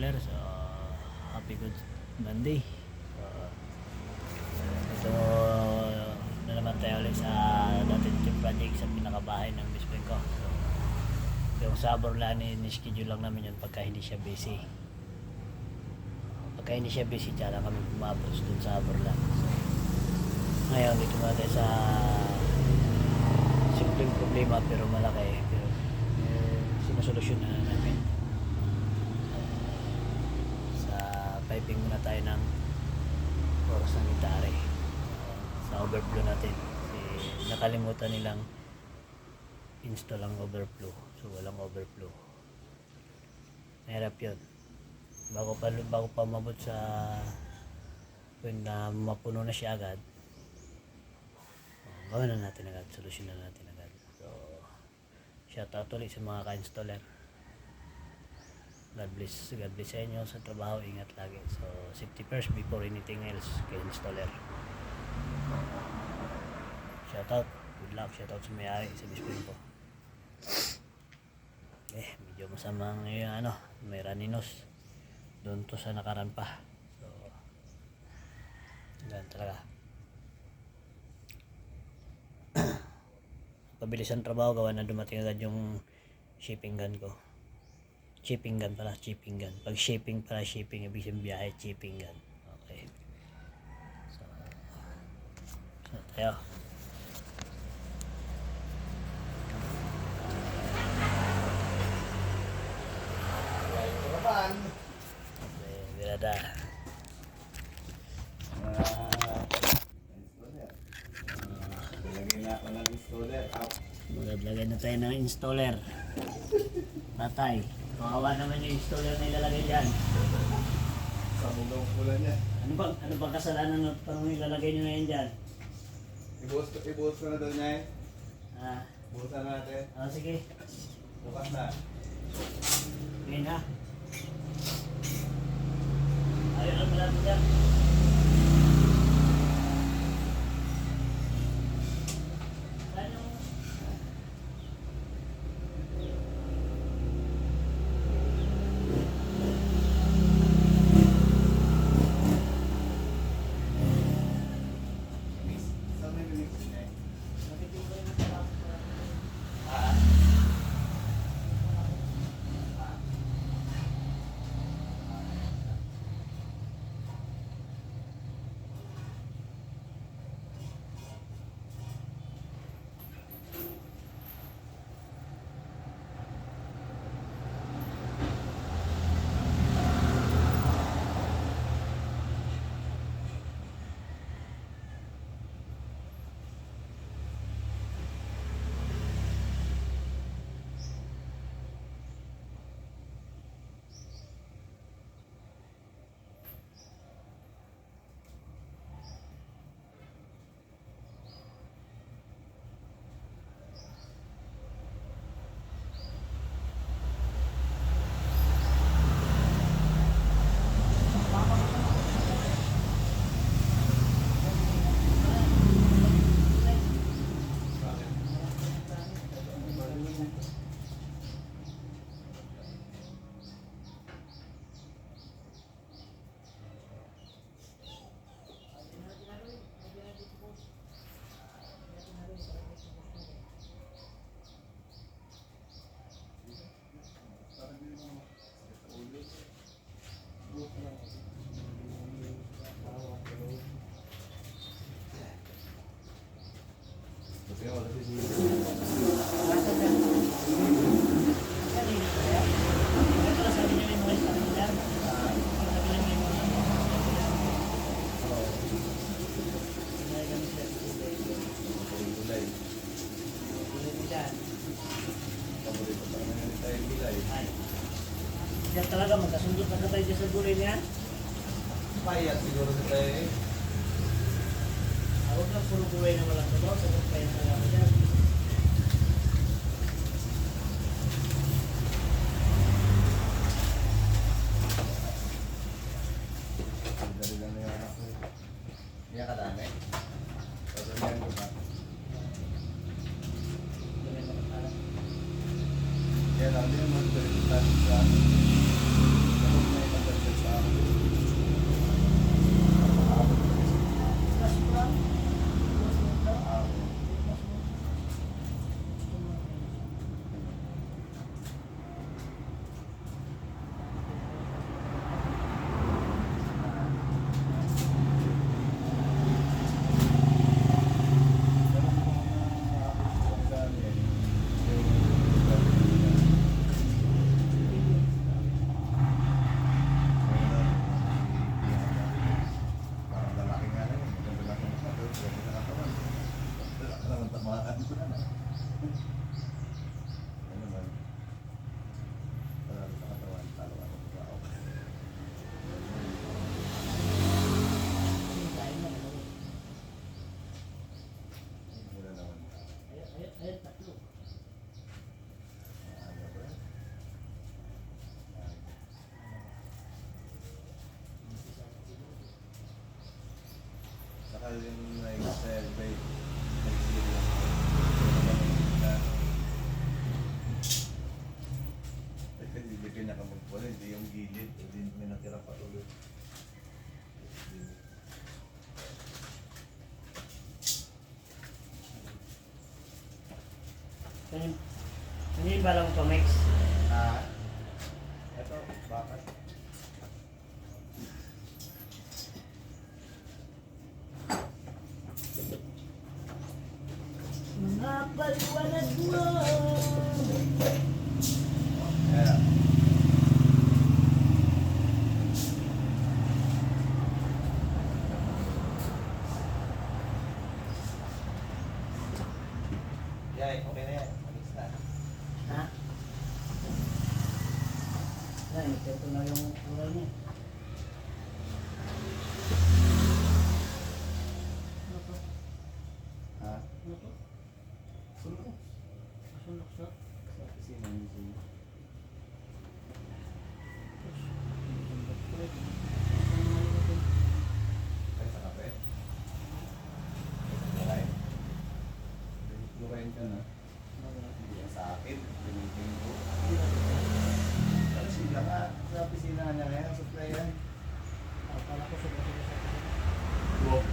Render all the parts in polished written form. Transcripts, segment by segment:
installer. So happy good Monday. Ito na naman tayo ulit sa dating project sa pinakabahay ng best friend ko. So yung sabor lang ni-schedule lang namin yun pagka hindi siya busy. Pagka hindi siya busy, tsaka kami pumapos dun sa sabor lang. So ngayon dito na tayo sa simpleng problema pero malaki, pero sinusolusyon na namin. Sa piping muna tayo ng oras ng gitare sa overflow natin kasi nakalimutan nilang install ang overflow, so walang overflow. Mahirap yun bago pa mabot sa when na mapuno na siya agad. Gawin na natin agad, solusyon na natin agad. So shout out ulit sa mga ka-installer. God bless sa inyo sa trabaho, ingat lagi. So safety first before anything else kay installer. Shout out, good luck, shout out sa may-ari sa biskuit ko. Medyo masamang yung may raninos doon to sa nakaraan pa. So yan talaga. Pabilisan trabaho, gawa na dumating agad yung shipping gun ko. Shipping gun. Pag shipping pala, shipping ibig sabihin biyahe, shipping gun. Okay. So tayo. Okay, birada. Maglagay na tayo ng installer. Patay. Kawawa naman yung installer na ilalagay dyan. Sabog pula niya. Ano bang kasalanan na parang ilalagay nyo na yan dyan? Ibuhos ko na daw niya eh. Buhusan natin. Sige. Bukas na. Ngayon ha. Ayaw lang pala ito dyan. Yan talaga, magkasundot na tayo dyan sa gulay niya. Payat siguro sa tayo eh. Huwag lang puro gulay na walang sabaw, sabaw pa yung talaga dyan. Dali lang na yung anak ko. Niya kadami. Tapos yan ko ba? Yan lang din mo dali sa ganyan ka magpula, hindi yung gilid, hindi may natira pa tuloy. Ano yung bala mo pa, Mix? Ah, eto, bakit? Mga paliwanag mo. Ayan. Yay, okay na yan. Alis na. Ha? Yan, ito na yung kulay niya. Ano to? Ha? Ano to? Sulok. Masunok sa... Sa opisina niyo siya. Ay, sa kape. Lukain. Lukain ka na. Hindi yan sa akin. Pinitin ko. Pero sila ka. Sa opisina niya ngayon. Supply yan. Akala ko sobrang sa... Wow.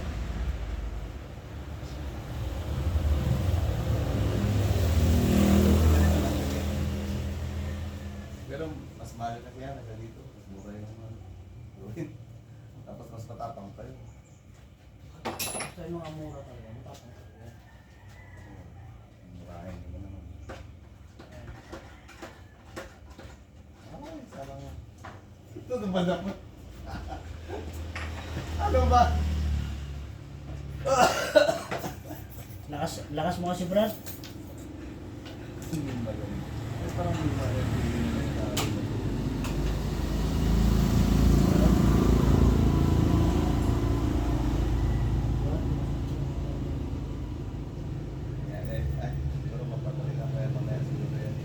Pero mas mahal kasi yan nasa dito. Mas mura yung mga gawin. Tapos mas matapang kayo. Sa inyo ang mura talaga. Matapang talaga. Murahin naman naman. Ay, sarang... Ito naman naman. Ano ba? Lakas mo kasi, Brad. Hindi ba yun? Ay, parang hindi ba yun? Yan, ay, siguro mapatuloy ka kaya mamaya siguro yan.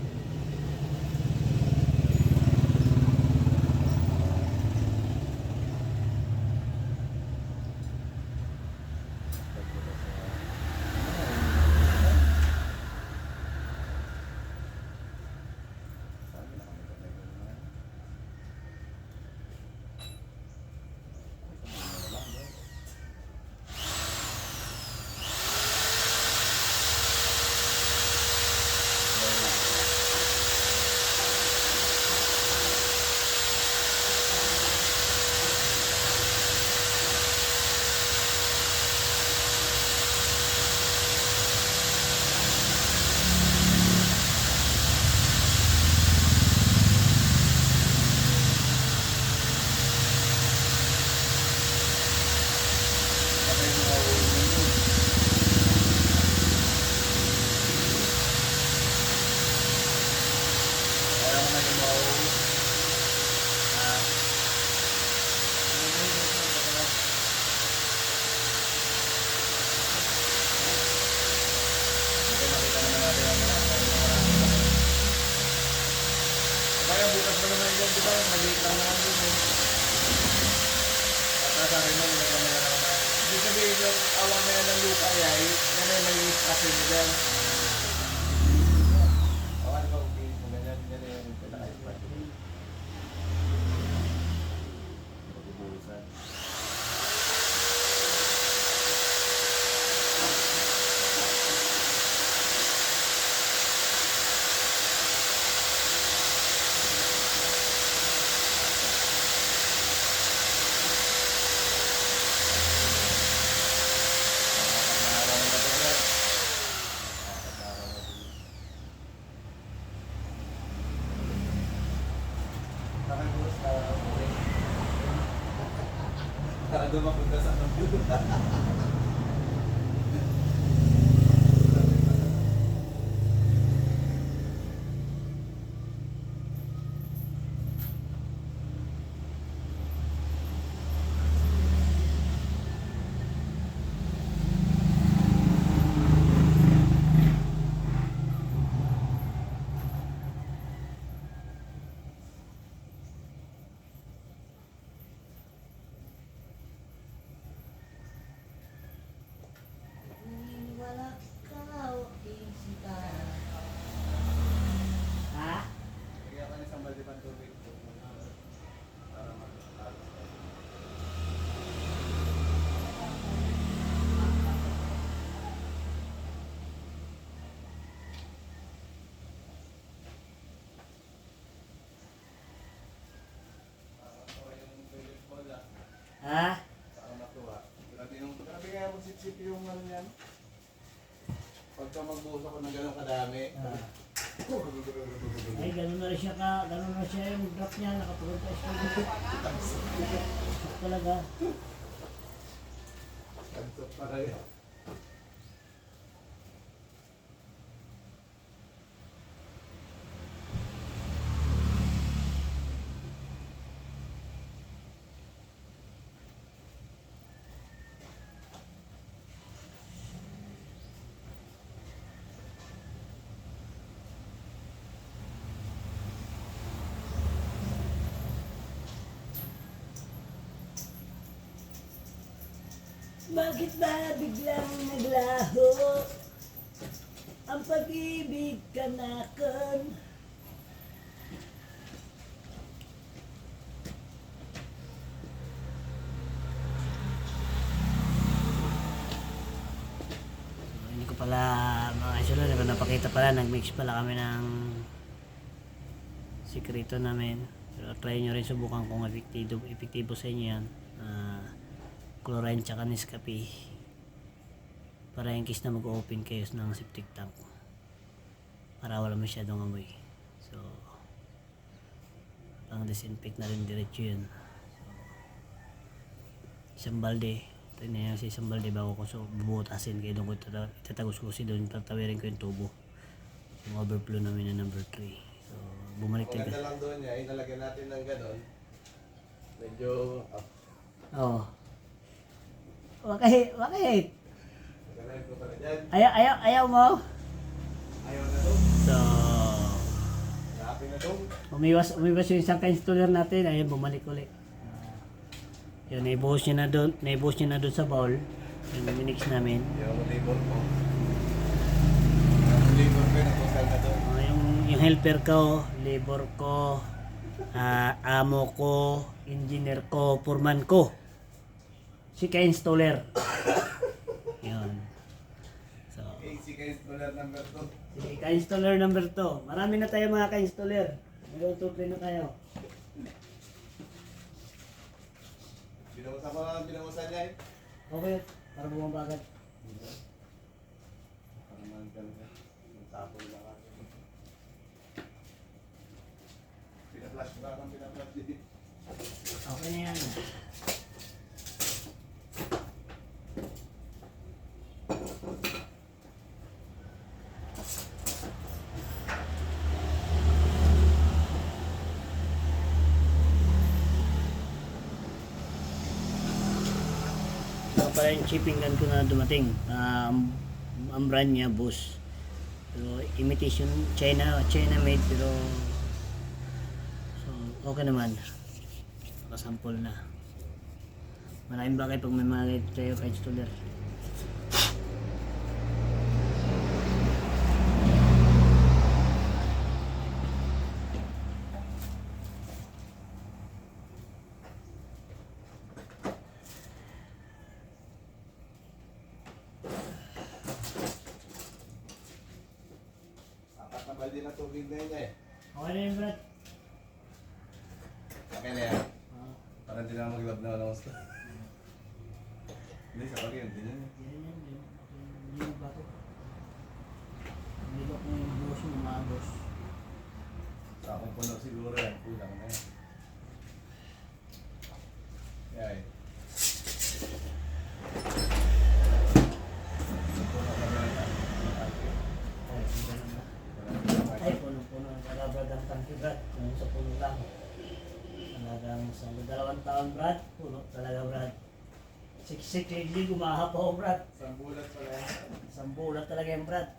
Sabi na kami kami naman. Sabay mo ako yun. Kaya mo na yung mauwi. Ah. Okay, makita naman natin ang mga kaya bukas pa naman yun, di ba? Maliit lang naman yun eh. At sa akin mo, hindi naman na naman. Ibig sabihin yung awang na yan ng lupa ay, yan ay may kasi nila. Awan ba kung pinis mo ganyan, yan ay yung pinaka-expert. Magubuhusan. Nakakapag-araw na ito, Brad. Nakakapag-araw na ito. Nakagulot ka, okay. Para doon mapunta sa computer. Ha? Saan natuwa? Grabe kaya magsip-sip yung ano yan. Pagka magbuhos ako ng gano'ng kadami. Ah. Ay, ganun na rin siya ganun na siya yung drop niya, nakatulog pa siya. Shock talaga. Kagsot pa kayo. Bakit ba biglang naglaho ang pag-ibig kanakon? Hindi ko pala mga isolate, pero napakita pala, nag-mix pala kami ng sikreto namin. Pero try nyo rin, subukan kung epektibo sa inyo yan. Chlorine tsaka Nescafe para in case na mag-open kayo ng septic tank para wala masyadong amoy. So pang disinfect na rin diretso yun. So, isang balde, ito na yan sa isang balde bago ko so bubutasin kayo doon ko itatagos ko si doon, tatawirin ko yung tubo yung overflow namin na number 3. So bumalik Kung tayo. ganda lang doon niya, inalagyan natin ng gano'n. Medyo up. Oo. Bakit? Ganun ko pala dyan. Ayaw mo? Ayaw na doon. So Happy na doon. umiwas yung isang ka-installer natin, ayun bumalik ulit. Yun, naibuhos niya na doon sa bowl. Yung minix namin. Yung labor ko. Yung labor ko, nakusal na doon. Yung helper ko, labor ko, amo ko, engineer ko, foreman ko. Si ka-installer. Yun. So, AC ka installer number 2. si ka-installer number 2. Marami na tayo mga ka-installer. Meron 2-3 na tayo. Binawasan niya eh. Okay, para bumabagat. Parang man ganda. Yung tapon lang ako. Pina-flash ba kang pina-flash din? Okay na yan. Ito pala yung shipping gun ko na dumating. Ang brand niya, Boss. Pero imitation, China made, pero so okay naman. Nakasample na. Malaking bagay pag may mga ganito tayo ka-installer. Apat na balde na tubig na yun eh. Okay na yun, Brad. Okay na yan. Para hindi na mag-love na announce ko. Hindi, sa bagay yun. Hindi yan. Hindi ba ko? Hindi ko kung yung boss mo, mga boss. Sa akong puno siguro yan. Kulang na yan. Yeah, eh. Puno kami na yan. Ay, sige na. Ay, puno-puno. Kaya Brad ang tangki, Brad. Kung sa puno lang. Talagang sa 2 taon, Brad. Puno talaga, Brad. Siksik, hindi gumaha pa ako, Brad. Isang bulat pala yan. Isang bulat talaga yan, Brad.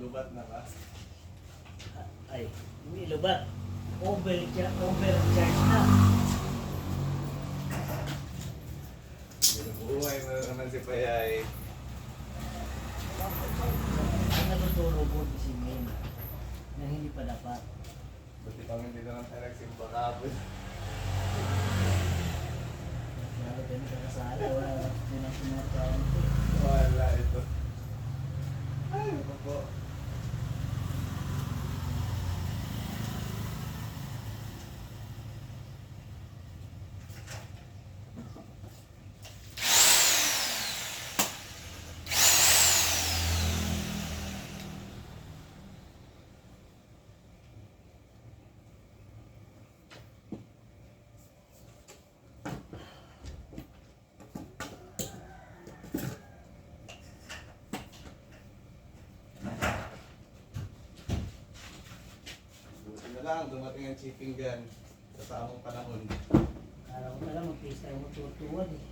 Lubat na ba? Ay, hindi lubat. Overcharge na. Binubuhay mo naman si Payay. Ang natutulog ko isingin na hindi pa dapat. Buti pang hindi naman tayo nagsimba kahapon. Lalo tayo nakakasala, wala na sinasumataon ko. Wala ito. lang, dumating ang shipping gun sa tamang panahon. Kala ko talaga mag-pista yung matutuwan eh.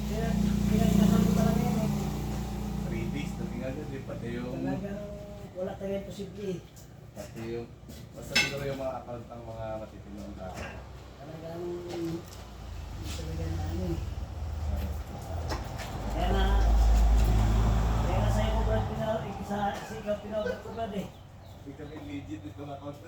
Kaya pinagdahan ko talaga yan eh. 3 days, dating agad eh. Pati yung, Talagang wala talaga posible eh. pati yung, basta siguro yung mga account ng mga matitinong tao. Talagang talaga na ano eh. Kaya na sa'yo ko Brad, sa ikaw pinawag ko Brad eh. Hindi kami legit itong account.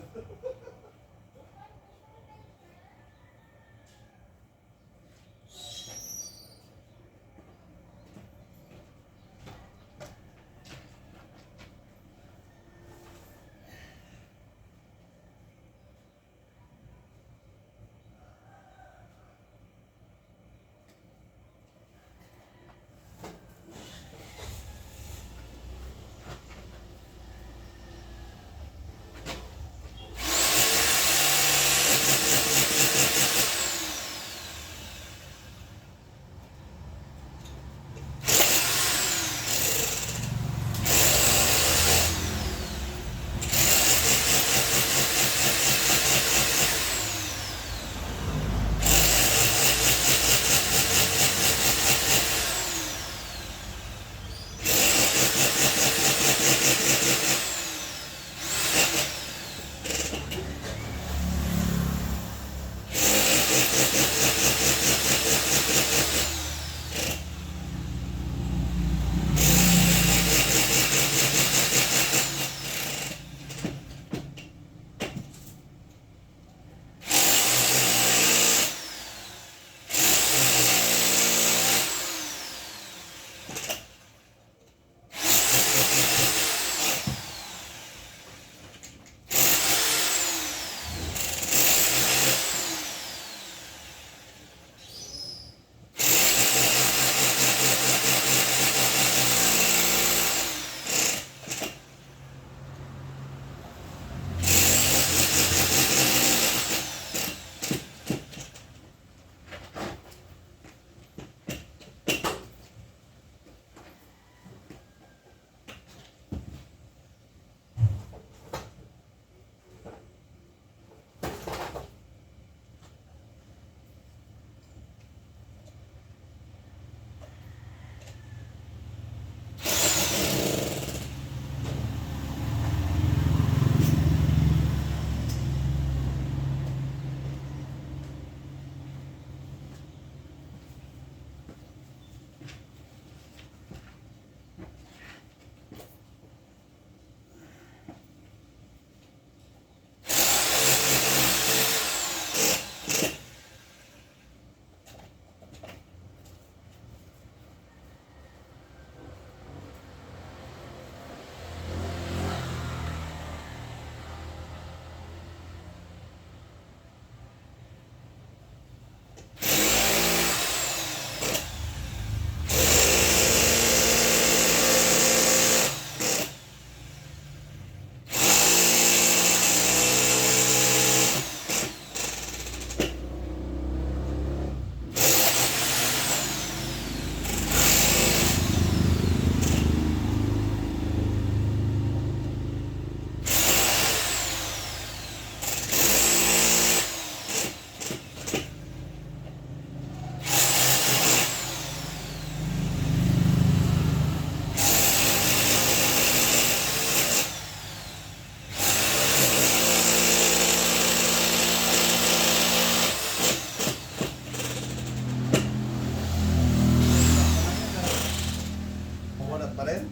Kukunat pa rin?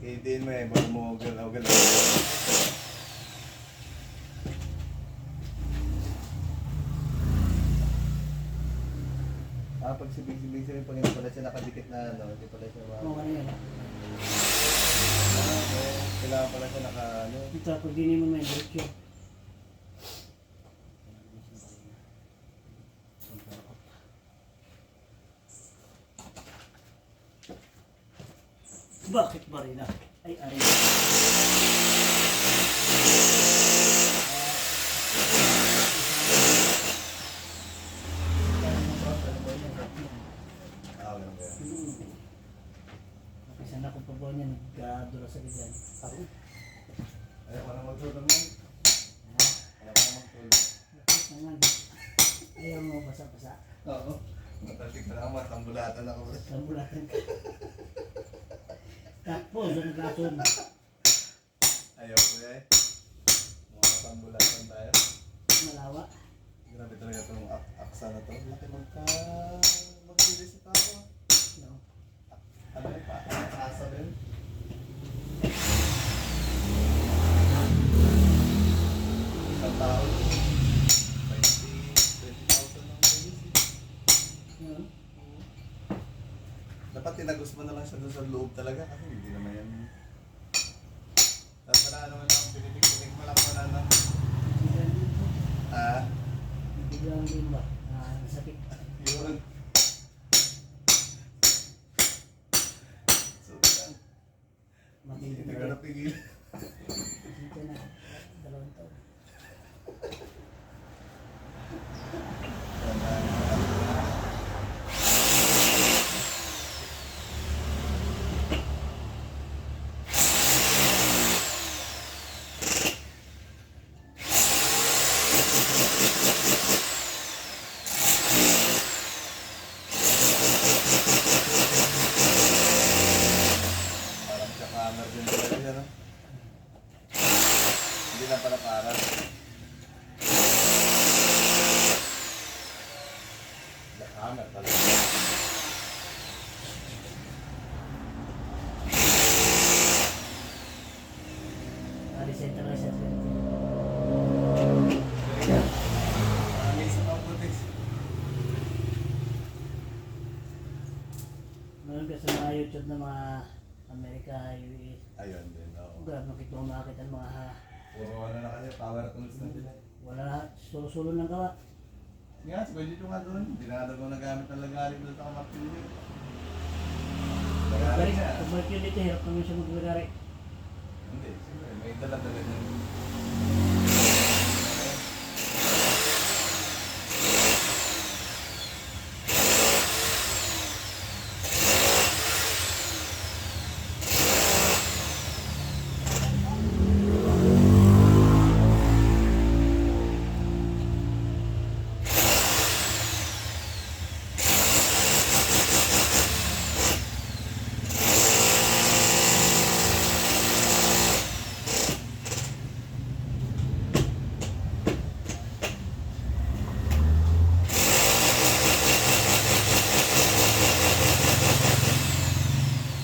Kitin mo eh, bago mo ugal-ugal. Pag sibig-sibig sila, pag hindi pala siya nakadikit na ano, hindi pala siya Kung ano yan. kailangan pala siya naka ano. Ito ako din mo may diretso. Bakit ba rin ah? Ay, aray. Ayaw mo basa-basa. Oo. Matalik na lang, matambulatan ako. Tambulatan ka. Tapos, ang kason. Ayaw ko eh. Mga matambulatan tayo. Malawa. Grabe talaga itong aksa na to. Laki magbilis sa tao. No. Ano yun pa? Asa din. Isang tao. 20,000 lang bilis eh. No. Dapat tinagos mo na lang siya doon sa loob talaga kasi hindi naman yan. Tapos wala naman lang pinitik-pitik mo lang wala na. Ah, Biglang din ba? Nasakit. yun. So, yan. Matigil Hindi ko na. napigil. Dito na. 2 taon. Parang jackhammer din talaga siya, no? Hindi lang pala para. Jackhammer talaga. Resenta na siya. Amazing ang putis. Meron ka sa mga YouTube na mga Amerika, US. Ayun din, oo. Grabe makita mo makita ang mga Puro ano na kasi, power tools na sila. wala sulo-sulo ng gawa. Nga, pwede ito nga doon. Hindi na daw nagamit ng lagarin doon sa kamartilyo. Galing, Lagarin nga. pag market dito, hirap naman siya maglagari. Hindi, siyempre, may dala-dala niya.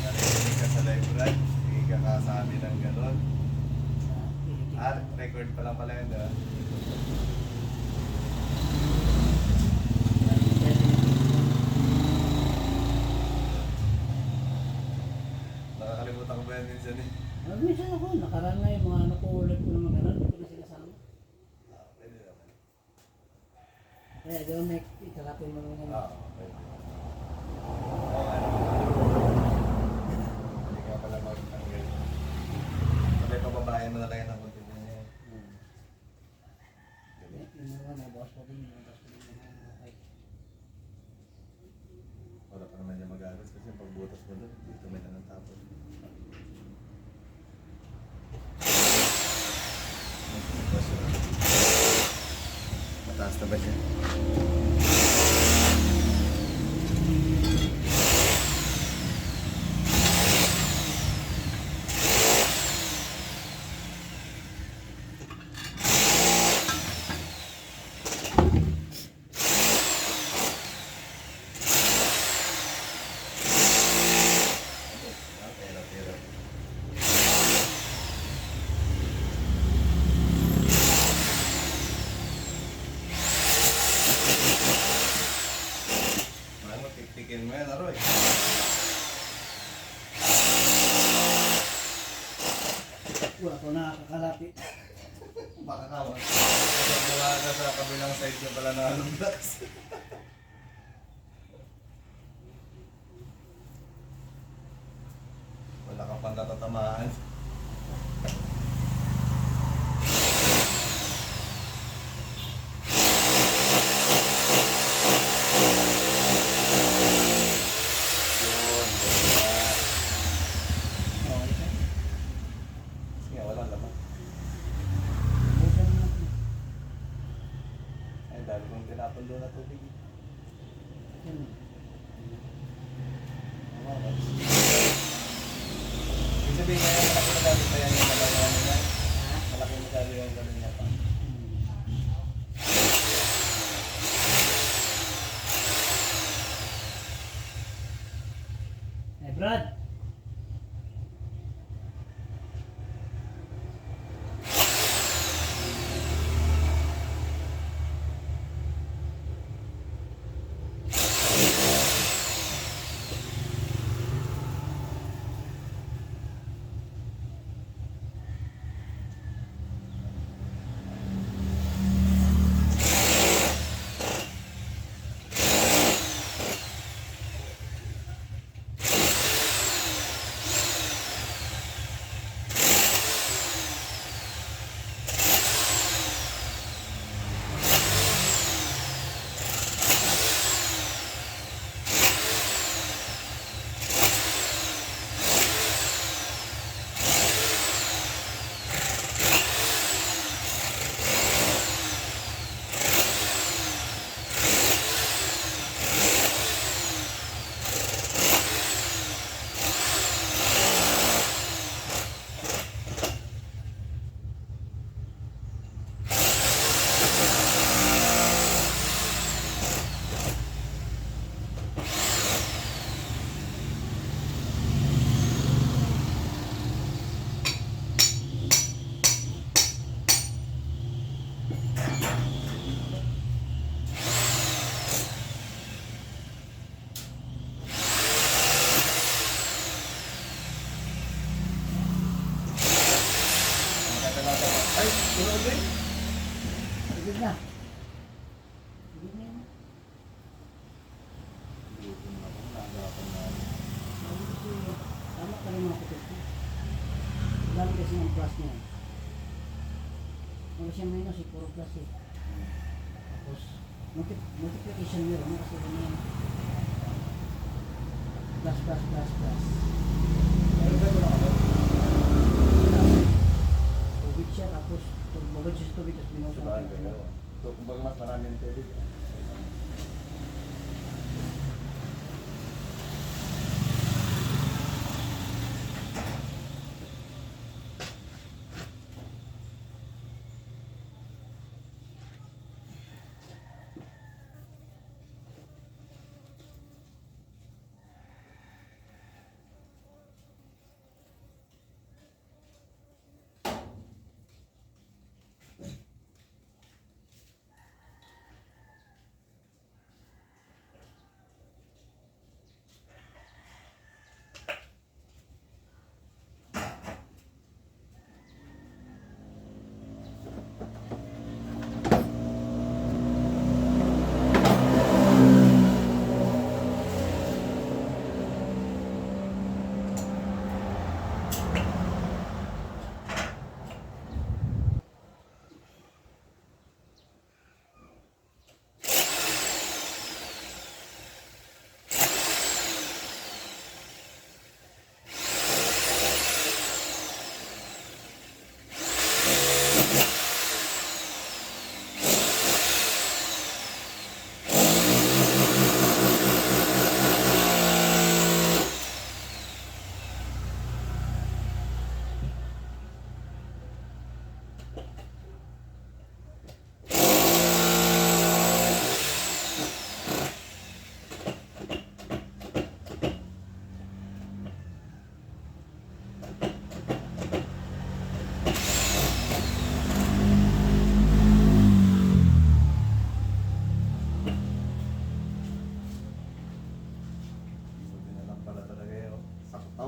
Narinig ka sa library, hindi ka kasabi ng gano'n. Record pa lang pala yun, diba? Nakakalimutan ko ba yan minsan eh? Minsan ako, nakaraan nga yung mga ano ko ulit ko naman gano'n, hindi ko na sinasama. Pwede naman. Kaya gawin may ikalapin mo naman. Pwede. Hindi ka pala mag-tanggal. Sabay pababayan mo na lang yan ng konti din niya. Yung mga nabawas pa din, nabawas pa din mga okay. Wala pa naman niya mag-aras kasi yung pagbutas mo doon, dito may nanang tapon. Mataas na ba siya? Tira-tira. Ano, tiktikin mo yan, Aroy. Wala ko nakakakalapit. Baka kawan. Kasi gawa ka sa kabilang side niya pala na alumdas. Wala ka pang natatamaan. Yun, wala. Okay siya. Kasi nga, walang laman. Busan na. Ay, dami kong tinapon doon na tubig. Yan. Ibig sabihin nga yung malaki na gamit pa yan yung malayan nila. Malaki na gamit yung gano'n niya pa. Eh, Brad. Ay, sunod eh. Sigid na. Sigid na yan. Tama ka rin mga kutot ko. Dami kasi ng plus niya. Wala siya minus eh, puro plus eh. Tapos, multiplication meron mo kasi yun yan. Plus, plus, plus, plus. Meron ba wala ka? Tubig siya, tapos bubad siya sa tubig, tapos binuha Sa sa bahay, tubig. dalawa. So, kumbaga mas marami yung tubig.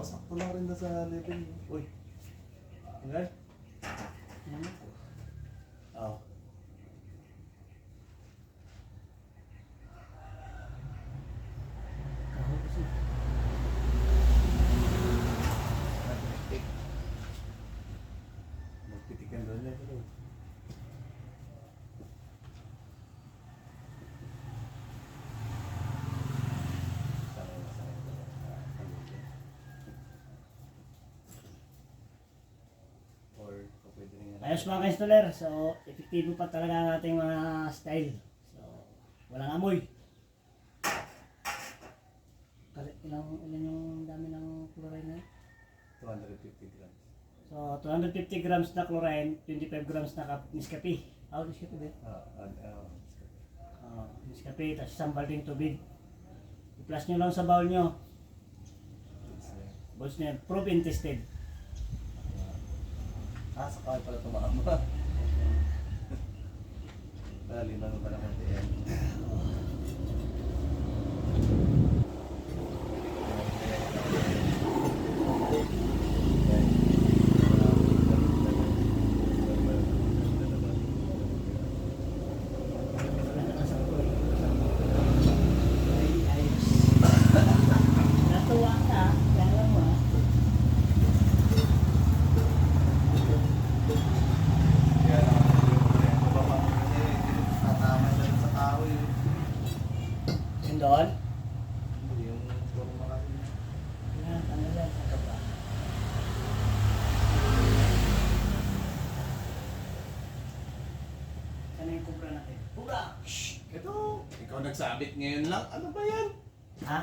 Sakto lang rin na sa level. Uy. Hanggang? Yan. Oo. Kahoy kasi. Magpitik. Magpitikan doon yan. Ayos mga ka-installer, so epektibo pa talaga ang ating mga style. So, Walang amoy. Kasi ilan yung dami ng chlorine na yun? 250 grams. So, 250 grams na chlorine, 25 grams na Nescafe. Nescafe ba? Nescafe, tapos isang balding tubig. I-plus nyo lang sa bowl nyo. Balls na yan, proof and tested. Sakay pala tumama. Lima mo pala konti yan. Natuwa ka, kaya mo ha. Kaya lang ang baba kasi tatama siya dun sa kahoy. Yun doon? Yung forma kasi. Yan, ano yan, sa ba? Ano yung kubra natin? Kubra! Ito, ikaw nagsabit ngayon lang. Ano ba yan? Ha?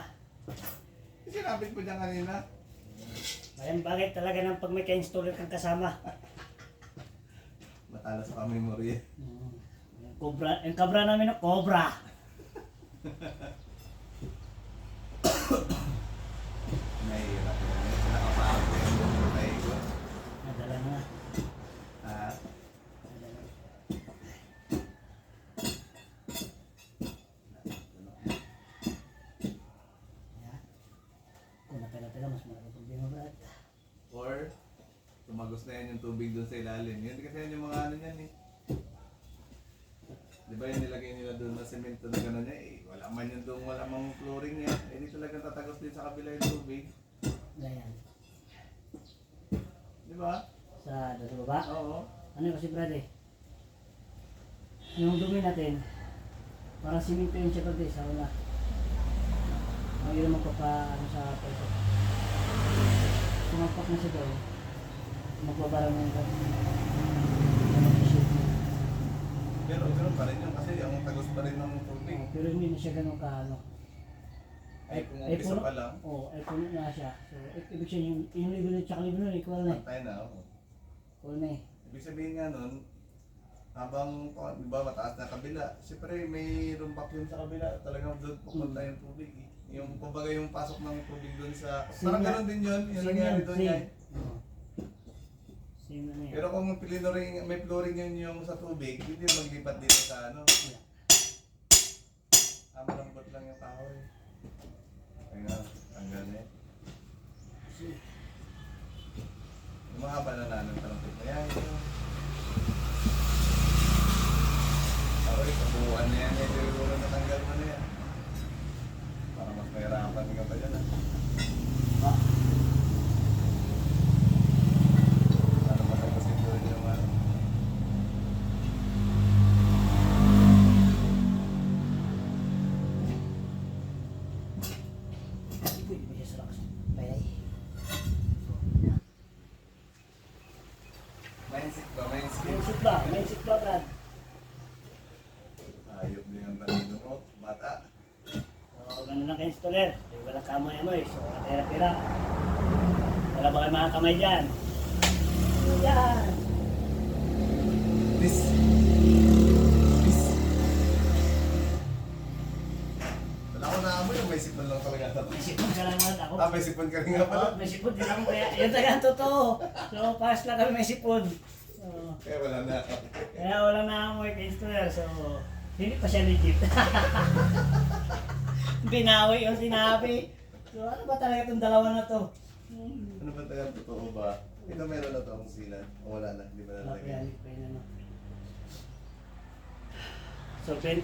Sinabit mo dyan kanina. Ayan, bakit talaga nang pag may ka-installer kang kasama? Matala sa memory. Yung kubra, yung kabra namin na cobra. Nahihirap yan. Nakapako yung buhay ko. Nadala na nga. Ha? Nadala na. Yan. Kung napela-pela, mas malaking problema brad. Or, tumagos na yan yung tubig doon sa ilalim. Yun kasi yan yung mga ano yan eh. Di ba yung nilagay nila doon na semento na gano'n niya? Eh, wala man yun doon, wala mang flooring yan. Eh, di talagang tatagos din sa kabila yung tubig. Ayan. Di ba? Sa baba? Oo. Ano yung kasi brad eh? Yung dumi natin, parang simento yung siya pagdi sa una. Ang yun naman ano sa pwesto. Sumampak na siya daw. Magbabarang na yung Pero gano'n pa rin yun kasi ang tagos pa rin ng tubig. pero hindi na siya ganun ka ano. Ay, kung umpisa pa lang, Ay puno na siya. So, ibig sabihin yung libo na tsaka libo na, equal na eh. pantay na ako. Equal na eh. Ibig sabihin nga nun, habang, di ba, mataas na kabila, siyempre may rumpak yun sa kabila, talagang doon pupunta yung tubig eh. Yung, kumbaga yung pasok ng tubig doon sa, Same parang yan. gano'n din yun, yung Same nangyari yan, doon same. yan. Oo. Same na yan. Pero kung may flooring yun yung sa tubig, hindi maglipat dito sa ano. Malambot lang yung kahoy. Kaya nga, tanggal na eh. Yung mahaba na nanong tarapit na yan. Ako eh, kabuuan na yan eh. Siguro natanggal mo na yan. Para mas mahirapan ka pa dyan ah. Ah, Para matapasin ko rin yung ano. pwede ba siya sa lakas? Payay. Mindset ba? Mindset. Mindset ba? Mindset ba brad? Ayop din ang talino mo. Bata. So, ganun lang kayo installer. Wala kamay-amoy. So, pera-pera. Wala ba kayo mga kamay dyan? Yan! Please. Please. Wala ko naamoy. May sipon lang talaga ito. May sipon ka lang man ako. May sipon ka rin nga pala. May sipon din ako kaya. Yun talaga ang totoo. So, pass lang kami may sipon. So, Kaya wala na. kaya wala na amoy kay installer. So, hindi pa siya legit. Binawi yung sinabi. So, ano ba talaga itong dalawa na to? Ano ba talaga totoo ba? Ito meron na to ang silan. O wala na. Hindi ba Wala nalagay? kaya pa yun ano. So, Ben,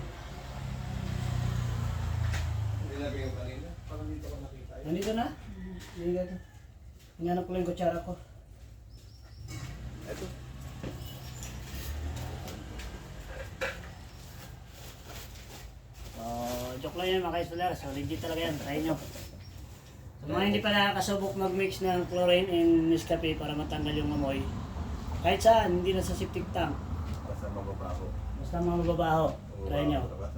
Hindi nalagay yung kanina. Parang dito ko nakita yun. nandito na? Hindi ka to. Hinanap ko lang yung kutsara ko. Ito. Joke lang yan mga ka-installer. So, legit talaga yan. Try nyo. So, mga hindi pa nakakasubok mag-mix ng chlorine and Nescafe para matanggal yung amoy. Kahit saan, hindi na sa septic tank. Basta mababaho. Basta mga mababaho. Try nyo. Mababaho.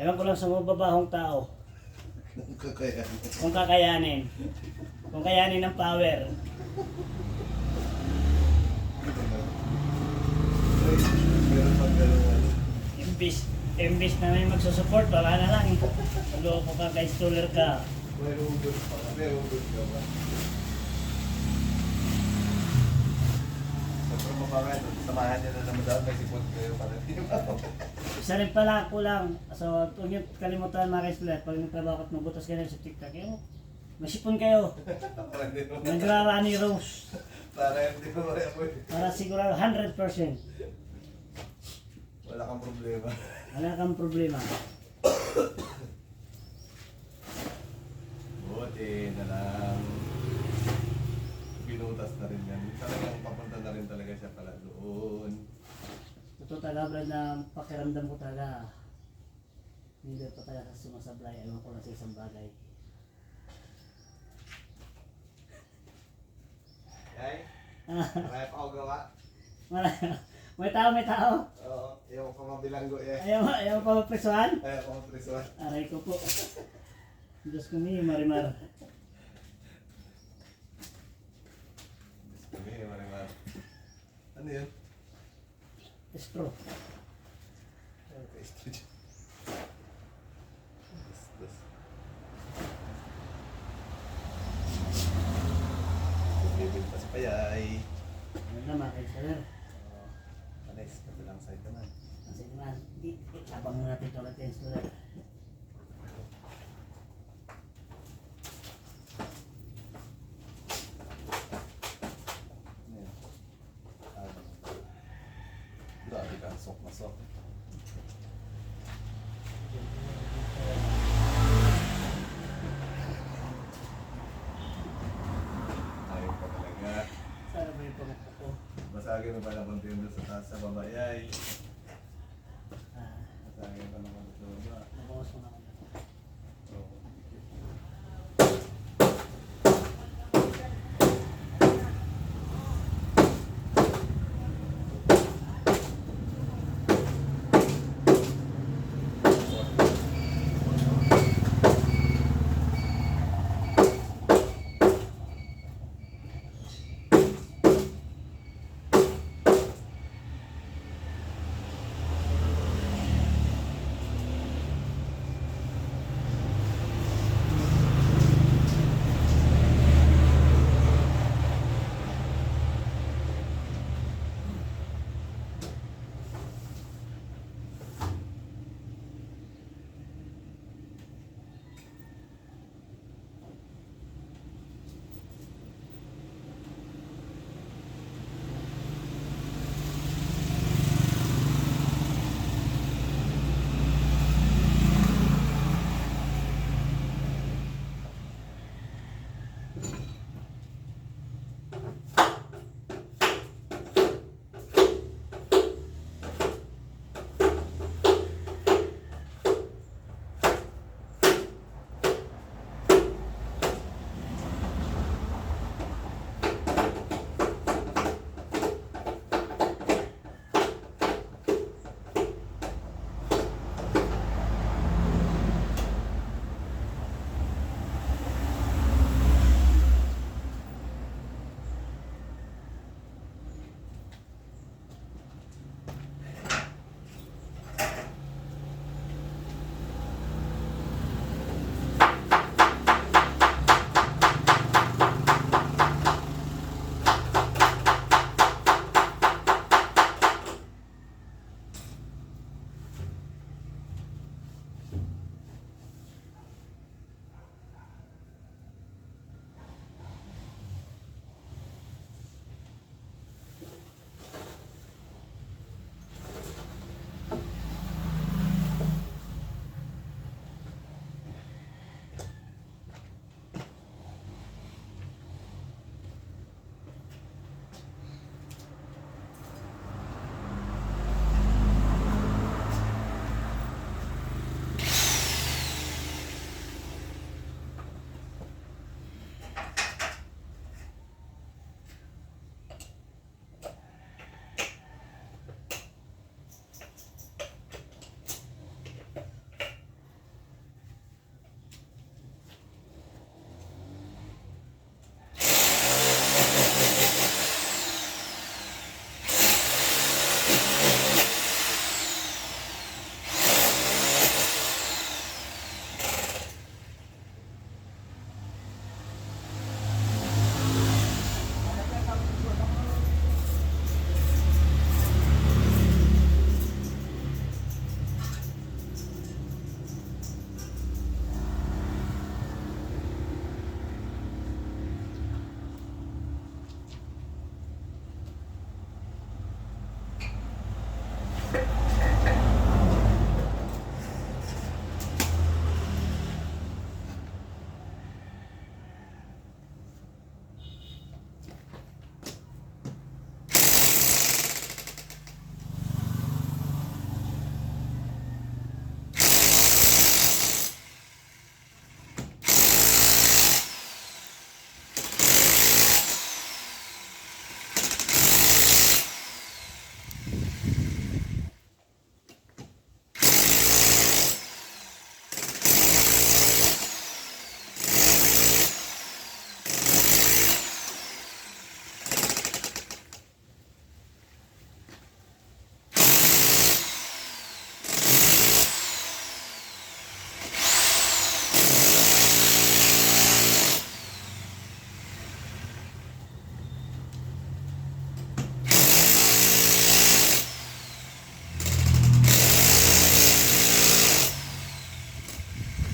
Ewan ko lang sa mga babahong tao. Kakayan. Kung kakayanin. Kung kayanin ng power. Meron pag gano'n ano. Imbis na may magsusupport, wala na lang. Loko ka, ka-installer ka. May hugot pa. May hugot ka ba? Siyempre mabangan. Samahan niya na naman daw. May sipot kayo para di ba? Isa rin pala kulang. So, huwag niyo kalimutan mga ka-installer. Pag nagtrabaho ka at magbutas ka na sa TikTok, masipon kayo. Para hindi mo. Nagrarani Rose. Para hindi mo ma-amoy. Para sigurado 100%. Wala kang problema. Wala kang problema. Buti na lang. Binutas na rin yan. Talagang papunta na rin talaga siya pala doon. Totoo talaga Brad na pakiramdam ko talaga. Hindi pa talaga sumasablay. Ewan ko lang sa isang bagay. Ay, kaya pa ako gawa. May tao. Oo, ayaw ko mabilanggo eh. Ayaw pa mapresuhan? Ayaw ko maprisuan. Aray ko po. Diyos ko niyo, Marimar. Sabi, marimar. Ano yun? Estro. Okay, studio. Das. Bibig pa sa payay. Ano na mga ka-installer? Anis, kabilang side naman. Kasi naman, abang mo natin ito ulit ka-installer. Ano yun? Grabe ka, sok na sok. Ayaw pa talaga. Sana ba yung pamukha ko? Basagin mo pa ng konti yung sa taas sa baba, yay. Ah, Basagin pa ng konti sa baba. nabawas mo naman. Oo.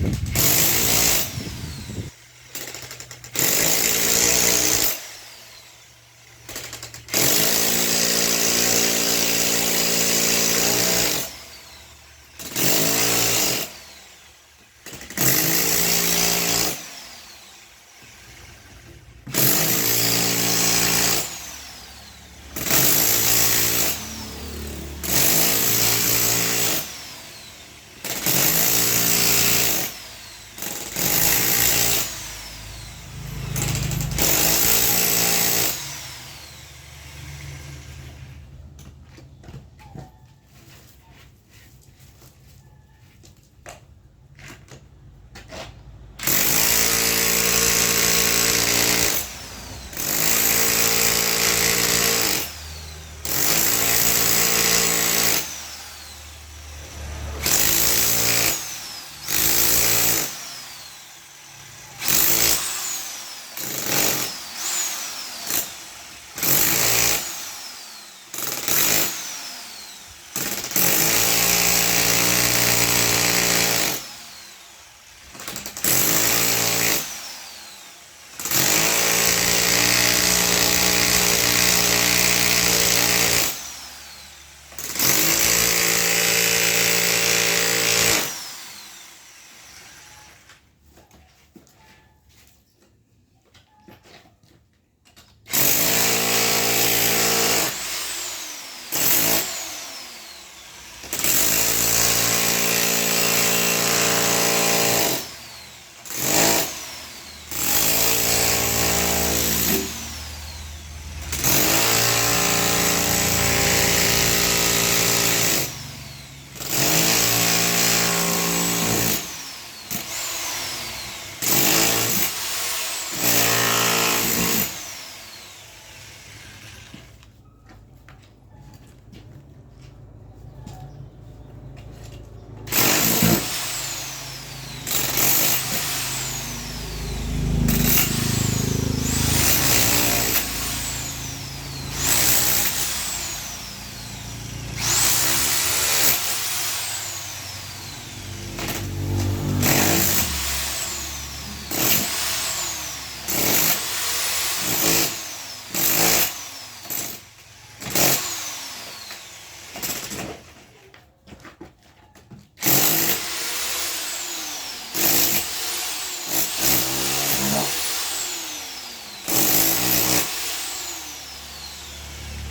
Ayan.